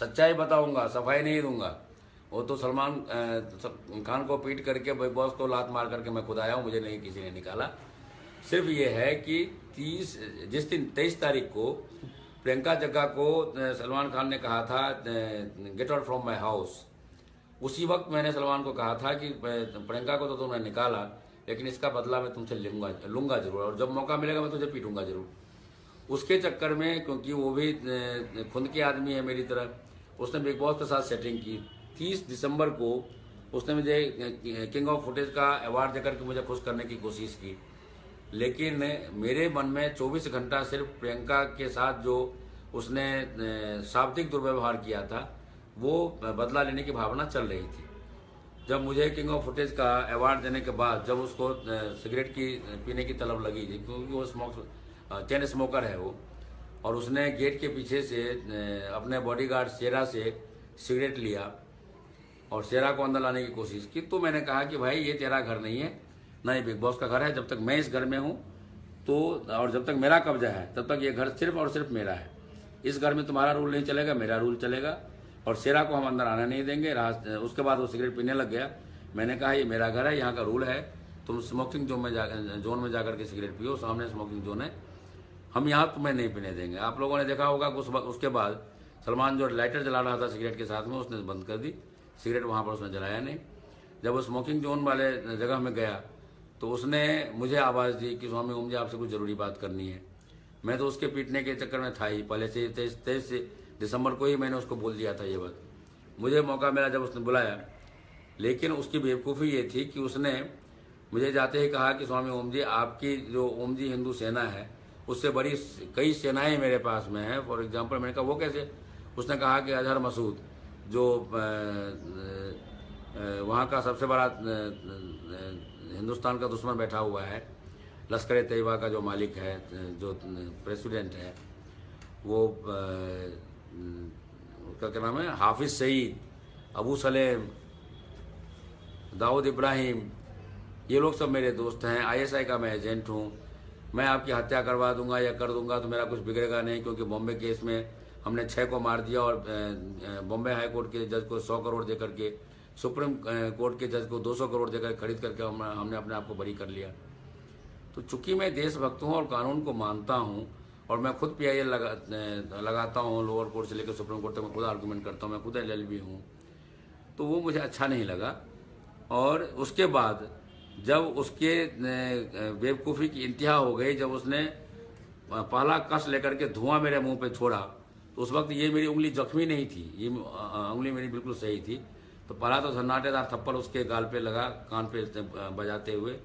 सच्चाई बताऊंगा, सफाई नहीं दूंगा। वो तो सलमान खान को पीट करके बिग बॉस को लात मार करके मैं खुद आया हूँ, मुझे नहीं किसी ने निकाला। सिर्फ ये है कि 23 तारीख को प्रियंका जग्गा को सलमान खान ने कहा था get out from my house. उसी वक्त मैंने सलमान को कहा था कि प्रियंका को तो तुमने निकाला, लेकिन इसका बदला मैं तुमसे लूंगा जरूर, और जब मौका मिलेगा मैं तुझे पीटूंगा जरूर। उसके चक्कर में, क्योंकि वो भी खुद के आदमी है मेरी तरह, उसने बिग बॉस के साथ सेटिंग की। 30 दिसंबर को उसने मुझे किंग ऑफ फुटेज का अवार्ड देकर के मुझे खुश करने की कोशिश की, लेकिन मेरे मन में 24 घंटा सिर्फ प्रियंका के साथ जो उसने शाब्दिक दुर्व्यवहार किया था वो बदला लेने की भावना चल रही थी। जब मुझे किंग ऑफ फुटेज का अवार्ड देने के बाद जब उसको सिगरेट की पीने की तलब लगी, क्योंकि वो चेन स्मोकर है वो, और उसने गेट के पीछे से अपने बॉडीगार्ड शेरा से सिगरेट लिया और शेरा को अंदर लाने की कोशिश की, तो मैंने कहा कि भाई ये तेरा घर नहीं है, ना ये बिग बॉस का घर है। जब तक मैं इस घर में हूँ तो, और जब तक मेरा कब्जा है, तब तक ये घर सिर्फ और सिर्फ मेरा है। इस घर में तुम्हारा रूल नहीं चलेगा, मेरा रूल चलेगा, और शेरा को हम अंदर आने नहीं देंगे। उसके बाद वो सिगरेट पीने लग गया। मैंने कहा ये मेरा घर है, यहाँ का रूल है, तुम स्मोकिंग जोन में जाकर के सिगरेट पियो, सामने स्मोकिंग जोन है, हम यहाँ तुम्हें नहीं पीने देंगे। आप लोगों ने देखा होगा उसके बाद सलमान जो लाइटर जला रहा था सिगरेट के साथ में, उसने बंद कर दी सिगरेट, वहाँ पर उसने जलाया नहीं। जब वो स्मोकिंग जोन वाले जगह में गया तो उसने मुझे आवाज़ दी कि स्वामी ओम जी आपसे कुछ ज़रूरी बात करनी है। मैं तो उसके पीटने के चक्कर में था ही, पहले से 23 दिसंबर को ही मैंने उसको बोल दिया था ये बात। मुझे मौका मिला जब उसने बुलाया, लेकिन उसकी बेवकूफ़ी ये थी कि उसने मुझे जाते ही कहा कि स्वामी ओम जी आपकी जो ओम जी हिंदू सेना है उससे बड़ी कई सेनाएं मेरे पास में हैं। फॉर एग्जांपल मैंने कहा वो कैसे? उसने कहा कि अजहर मसूद जो वहाँ का सबसे बड़ा हिंदुस्तान का दुश्मन बैठा हुआ है, लश्कर तैयबा का जो मालिक है, जो प्रेसिडेंट है, वो उसका क्या नाम है, हाफिज सईद, अबू सलेम, दाऊद इब्राहिम, ये लोग सब मेरे दोस्त हैं। ISI का मैं एजेंट हूँ। मैं आपकी हत्या करवा दूंगा या कर दूंगा तो मेरा कुछ बिगड़ेगा नहीं, क्योंकि बॉम्बे केस में हमने 6 को मार दिया और बॉम्बे हाई कोर्ट के जज को 100 करोड़ देकर के, सुप्रीम कोर्ट के जज को 200 करोड़ देकर खरीद करके हमने अपने आप को बरी कर लिया। तो चूंकि मैं देशभक्त हूँ और कानून को मानता हूँ, और मैं खुद PIL लगाता हूँ, लोअर कोर्ट से लेकर सुप्रीम कोर्ट तक मैं खुद आर्गूमेंट करता हूँ, मैं खुद LLB हूँ, तो वो मुझे अच्छा नहीं लगा। और उसके बाद जब उसके बेवकूफ़ी की इंतहा हो गई, जब उसने पहला कस लेकर के धुआं मेरे मुंह पे छोड़ा, तो उस वक्त ये मेरी उंगली जख्मी नहीं थी, ये उंगली मेरी बिल्कुल सही थी। तो पहला तो सन्नाटेदार थप्पड़ उसके गाल पे लगा, कान पे बजाते हुए,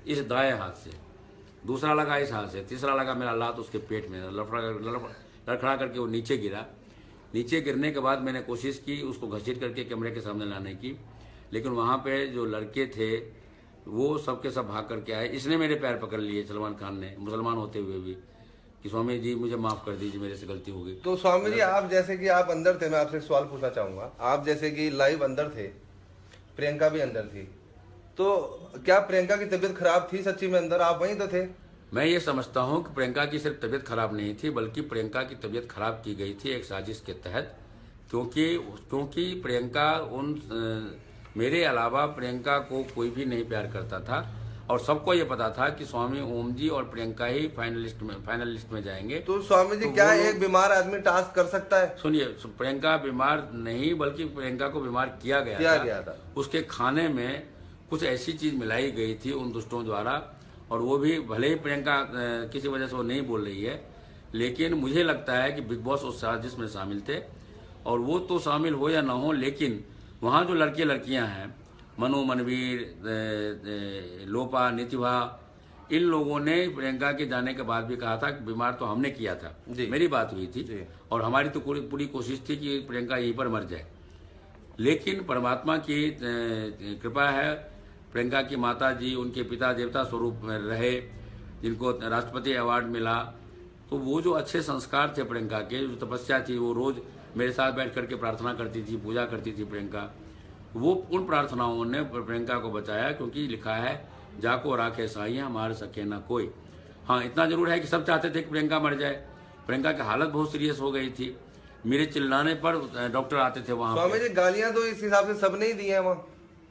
इस दाएं हाथ से, दूसरा लगा इस हाथ से, तीसरा लगा मेरा लात उसके पेट में, लड़खड़ा करके वो नीचे गिरा। नीचे गिरने के बाद मैंने कोशिश की उसको घसीट करके कैमरे के सामने लाने की, लेकिन वहाँ पे जो लड़के थे वो सबके सब भाग करके आए। इसने मेरे पैर पकड़ लिए, सलमान खान ने, मुसलमान होते हुए भी, कि स्वामी जी मुझे माफ़ कर दीजिए, मेरे से गलती हो गई। तो स्वामी जी आप जैसे कि आप अंदर थे, मैं आपसे एक सवाल पूछना चाहूँगा। आप जैसे कि लाइव अंदर थे, प्रियंका भी अंदर थी, तो क्या प्रियंका की तबीयत खराब थी सच्ची में अंदर? आप वहीं तो थे। मैं ये समझता हूँ कि प्रियंका की सिर्फ तबीयत खराब नहीं थी, बल्कि प्रियंका की तबीयत खराब की गई थी एक साजिश के तहत, क्योंकि प्रियंका मेरे अलावा प्रियंका को कोई भी नहीं प्यार करता था, और सबको ये पता था कि स्वामी ओम जी और प्रियंका ही फाइनल लिस्ट में जाएंगे। तो स्वामी जी क्या एक बीमार आदमी टास्क कर सकता है? सुनिए, प्रियंका बीमार नहीं, बल्कि प्रियंका को बीमार किया गया था। उसके खाने में कुछ ऐसी चीज मिलाई गई थी उन दुष्टों द्वारा, और वो भी भले ही प्रियंका किसी वजह से वो नहीं बोल रही है, लेकिन मुझे लगता है कि बिग बॉस उस साजिश में शामिल थे। और वो तो शामिल हो या ना हो, लेकिन वहाँ जो लड़के लड़कियाँ हैं, मनु, मनवीर, लोपा, नितिभा, इन लोगों ने प्रियंका के जाने के बाद भी कहा था कि बीमार तो हमने किया था, मेरी बात हुई थी, और हमारी तो पूरी कोशिश थी कि प्रियंका यहीं पर मर जाए। लेकिन परमात्मा की कृपा है, प्रियंका की माता जी उनके पिता देवता स्वरूप में रहे, जिनको राष्ट्रपति अवार्ड मिला। तो वो जो अच्छे संस्कार थे प्रियंका के, जो तपस्या थी, वो रोज मेरे साथ बैठ करके प्रार्थना करती थी, पूजा करती थी प्रियंका, वो उन प्रार्थनाओं ने प्रियंका को बचाया। क्योंकि लिखा है, जाको राखे साइयाँ मार सके ना कोई। हाँ, इतना जरूर है कि सब चाहते थे कि प्रियंका मर जाए। प्रियंका की हालत बहुत सीरियस हो गई थी। मेरे चिल्लाने पर डॉक्टर आते थे वहां स्वामी जी गालियां तो इस हिसाब से सबने ही दी है वहाँ,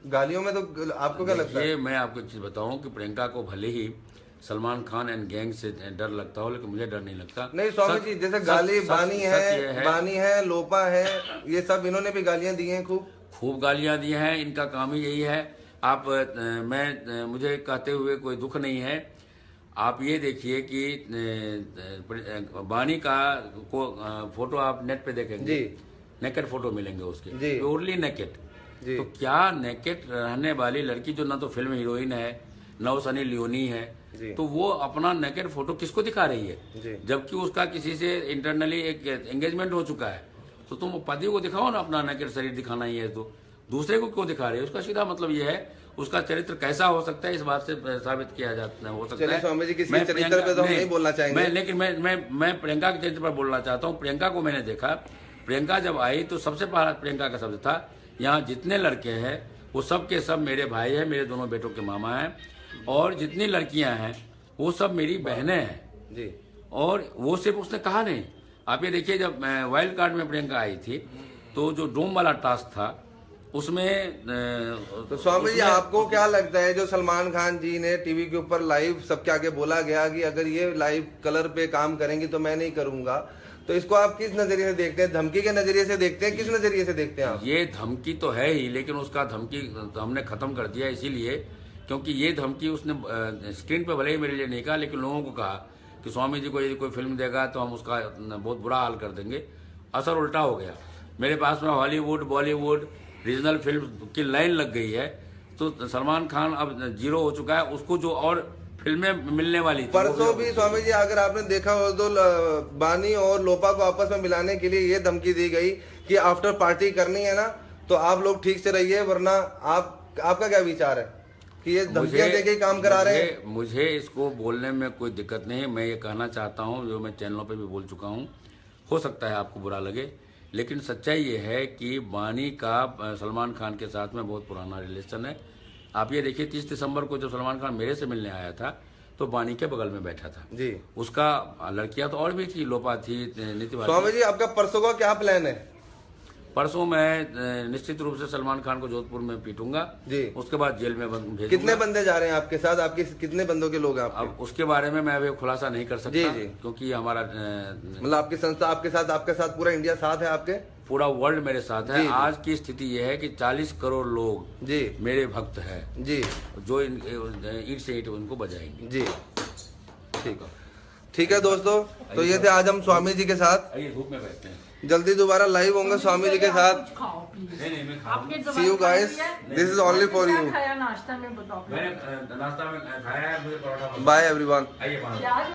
गालियों में तो आपको क्या लगता है? ये मैं आपको एक चीज बताऊं कि प्रियंका को भले ही सलमान खान एंड गैंग से डर लगता हो, लेकिन मुझे डर नहीं लगता। नहीं स्वामी जी, जैसे गाली बानी है, लोपा है, ये सब इन्होंने भी गालियां दी हैं, खूब गालियां दी हैं। इनका काम ही यही है। आप मुझे कहते हुए कोई दुख नहीं है। आप ये देखिए कि बानी का फोटो आप नेट पे देखेंगे, नेकेड फोटो मिलेंगे उसके, प्योरली नेकेड। तो क्या नेकेड रहने वाली लड़की जो ना तो फिल्म हीरोइन है ना वो सनी लियोनी है, तो वो अपना नेकेड फोटो किसको दिखा रही है? जबकि उसका किसी से इंटरनली एक एंगेजमेंट हो चुका है। तो तुम पति को दिखाओ ना अपना नेकेड शरीर दिखाना ही है, तो दूसरे को क्यों दिखा रहे हो? उसका सीधा मतलब ये है उसका चरित्र कैसा हो सकता है, इस बात से साबित किया जाता हो सकता है। स्वामी जी किसी चरित्र पे तो हम नहीं बोलना चाहेंगे, लेकिन मैं प्रियंका के चरित्र पर बोलना चाहता हूँ। प्रियंका को मैंने देखा, प्रियंका जब आई तो सबसे पहला प्रियंका का शब्द था, यहाँ जितने लड़के हैं वो सब के सब मेरे भाई हैं, मेरे दोनों बेटों के मामा हैं, और जितनी लड़कियां हैं वो सब मेरी बहनें हैं जी। और वो सिर्फ उसने कहा नहीं, आप ये देखिए जब वाइल्ड कार्ड में प्रियंका आई थी तो जो डोम वाला टास्क था उसमें तो स्वामी जी आपको क्या लगता है जो सलमान खान जी ने टीवी के ऊपर लाइव सबके आगे बोला गया कि अगर ये लाइव कलर पे काम करेंगे तो मैं नहीं करूंगा, तो इसको आप किस नजरिए से देखते हैं? धमकी के नजरिए से देखते हैं, किस नजरिए से देखते हैं आप? ये धमकी तो है ही, लेकिन उसका धमकी तो हमने खत्म कर दिया इसीलिए क्योंकि ये धमकी उसने स्क्रीन पे भले ही मेरे लिए नहीं कहा, लेकिन लोगों को कहा कि स्वामी जी को यदि कोई फिल्म देगा तो हम उसका बहुत बुरा हाल कर देंगे। असर उल्टा हो गया। मेरे पास में हॉलीवुड, बॉलीवुड, रीजनल फिल्म की लाइन लग गई है। तो सलमान खान अब जीरो हो चुका है, उसको जो और फिल्में मिलने वाली थी। परसों भी स्वामी जी अगर आपने देखा हो तो बानी और लोपा को आपस में मिलाने के लिए ये धमकी दी गई कि आफ्टर पार्टी करनी है ना तो आप लोग ठीक से रहिए, वरना आपका क्या विचार है कि ये धमकियां देके काम करा रहे हैं? मुझे इसको बोलने में कोई दिक्कत नहीं है। मैं ये कहना चाहता हूँ, जो मैं चैनलों पे भी बोल चुका हूँ, हो सकता है आपको बुरा लगे, लेकिन सच्चाई ये है कि बानी का सलमान खान के साथ में बहुत पुराना रिलेशन है। आप ये देखिए 30 दिसंबर को जब सलमान खान मेरे से मिलने आया था तो बानी के बगल में बैठा था जी। उसका लड़कियां तो और भी थी, लोपा थी, नीति। स्वामी जी आपका परसों का क्या प्लान है? परसों मैं निश्चित रूप से सलमान खान को जोधपुर में पीटूंगा जी। उसके बाद जेल में भेजूंगा। कितने बंदे जा रहे हैं आपके साथ? आपके कितने बंदों के लोग हैं आपके? अब उसके बारे में मैं अभी खुलासा नहीं कर सकता जी। क्योंकि हमारा मतलब आपकी संस्था आपके साथ पूरा इंडिया साथ है, आपके पूरा वर्ल्ड मेरे साथ है। आज की स्थिति यह है कि 40 करोड़ लोग जी मेरे भक्त हैं जी, जो ईंट से ईंट उनको बजाएंगे जी। ठीक है दोस्तों, तो ये थे आज हम स्वामी जी के साथ। धूप में बैठते हैं, जल्दी दोबारा लाइव होंगे स्वामी जी के साथ। See you guys. This is only for you. नाश्ता में बताओ। मैंने नाश्ता में खाया है, मुझे परोठा। Bye everyone.